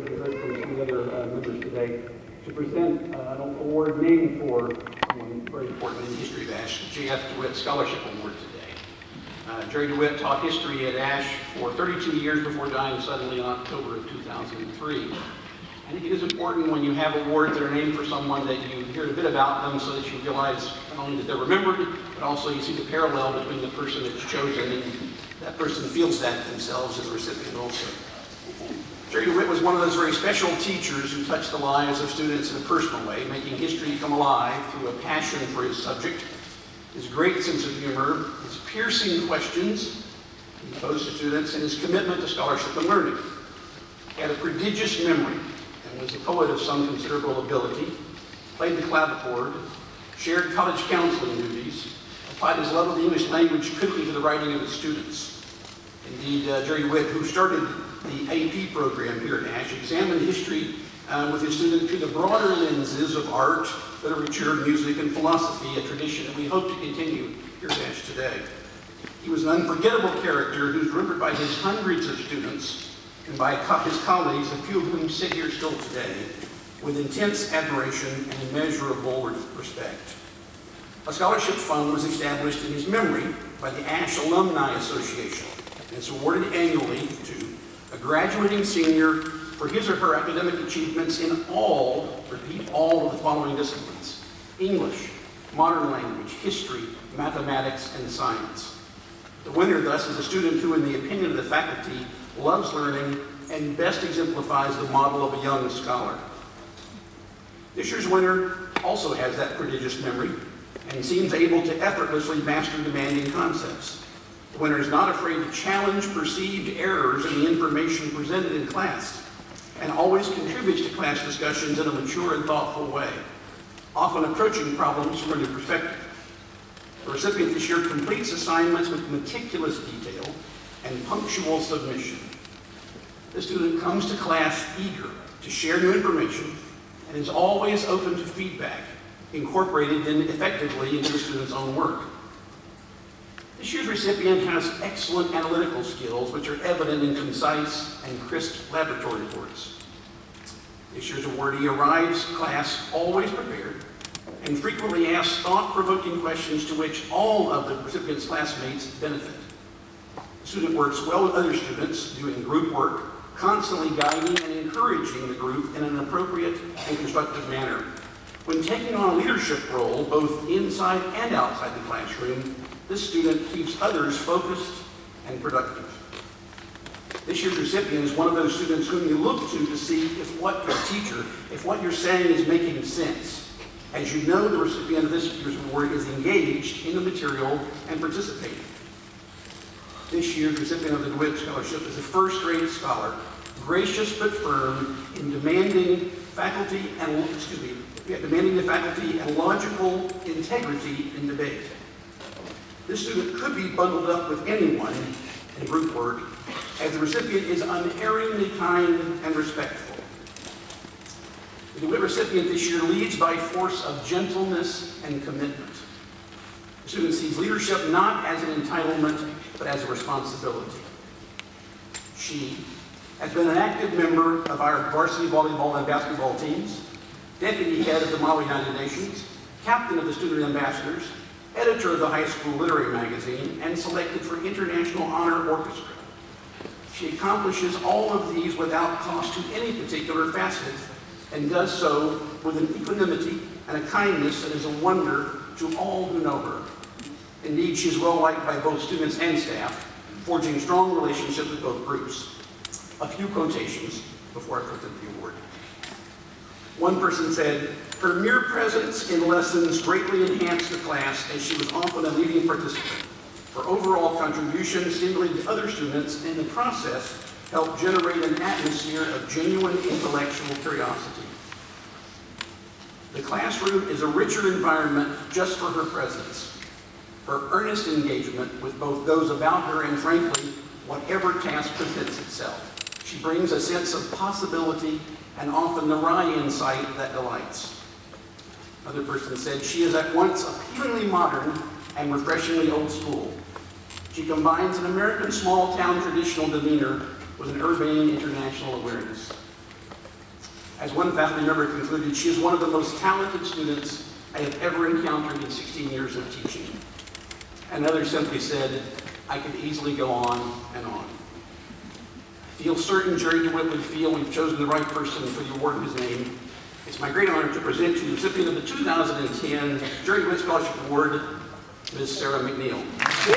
Dewitt, and heard from some of the other members today, to present an award named for someone very important in the history of Ash, the J.F. Dewitt Scholarship Award today. Jerry Dewitt taught history at Ash for 32 years before dying suddenly in October of 2003. I think it is important when you have awards that are named for someone that you hear a bit about them so that you realize not only that they're remembered, but also you see the parallel between the person that's chosen and that person feels that themselves as a recipient also. Jerry Dewitt was one of those very special teachers who touched the lives of students in a personal way, making history come alive through a passion for his subject, his great sense of humor, his piercing questions he posed to students, and his commitment to scholarship and learning. He had a prodigious memory and was a poet of some considerable ability, played the clavichord, shared college counseling duties, applied his love of the English language quickly to the writing of his students. Indeed, Jerry Dewitt, who started the AP program here at Ash, examined history with his students through the broader lenses of art, literature, music, and philosophy, a tradition that we hope to continue here at Ash today. He was an unforgettable character who's remembered by his hundreds of students and by his colleagues, a few of whom sit here still today, with intense admiration and immeasurable respect. A scholarship fund was established in his memory by the Ash Alumni Association, and it's awarded annually to a graduating senior for his or her academic achievements in all, repeat, all of the following disciplines: English, modern language, history, mathematics, and science. The winner, thus, is a student who, in the opinion of the faculty, loves learning and best exemplifies the model of a young scholar. This year's winner also has that prodigious memory and seems able to effortlessly master demanding concepts. The winner is not afraid to challenge perceived errors in the information presented in class and always contributes to class discussions in a mature and thoughtful way, often approaching problems from a new perspective. The recipient this year completes assignments with meticulous detail and punctual submission. The student comes to class eager to share new information and is always open to feedback, incorporated then effectively into the student's own work. This year's recipient has excellent analytical skills, which are evident in concise and crisp laboratory reports. This year's awardee arrives class always prepared and frequently asks thought-provoking questions to which all of the recipient's classmates benefit. The student works well with other students, doing group work, constantly guiding and encouraging the group in an appropriate and constructive manner. When taking on a leadership role, both inside and outside the classroom, this student keeps others focused and productive. This year's recipient is one of those students whom you look to see if what you're saying is making sense. As you know, the recipient of this year's award is engaged in the material and participating. This year's recipient of the Dewitt Scholarship is a first-grade scholar, gracious but firm in demanding the faculty and logical integrity in debate. This student could be bundled up with anyone in group work, as the recipient is unerringly kind and respectful. The DeWitt recipient this year leads by force of gentleness and commitment. The student sees leadership not as an entitlement, but as a responsibility. She has been an active member of our varsity volleyball and basketball teams, deputy head of the Model United Nations, captain of the Student Ambassadors, editor of the high school literary magazine, and selected for International Honor Orchestra. She accomplishes all of these without cost to any particular facet, and does so with an equanimity and a kindness that is a wonder to all who know her. Indeed, she is well liked by both students and staff, forging strong relationships with both groups. A few quotations before I present the award. One person said, "Her mere presence in lessons greatly enhanced the class, as she was often a leading participant. Her overall contribution stimulated other students, and in the process helped generate an atmosphere of genuine intellectual curiosity. The classroom is a richer environment just for her presence. Her earnest engagement with both those about her and, frankly, whatever task presents itself. She brings a sense of possibility and often the wry insight that delights." Another person said, "She is at once appealingly modern and refreshingly old school. She combines an American small-town traditional demeanor with an urbane international awareness." As one faculty member concluded, she is one of the most talented students I have ever encountered in 16 years of teaching. Another simply said, I could easily go on and on. I feel certain Jerry Dewitt would feel we've chosen the right person for the award in his name. It's my great honor to present to you the recipient of the 2010 Jerry Dewitt Scholarship Award, Ms. Sarah McNeil.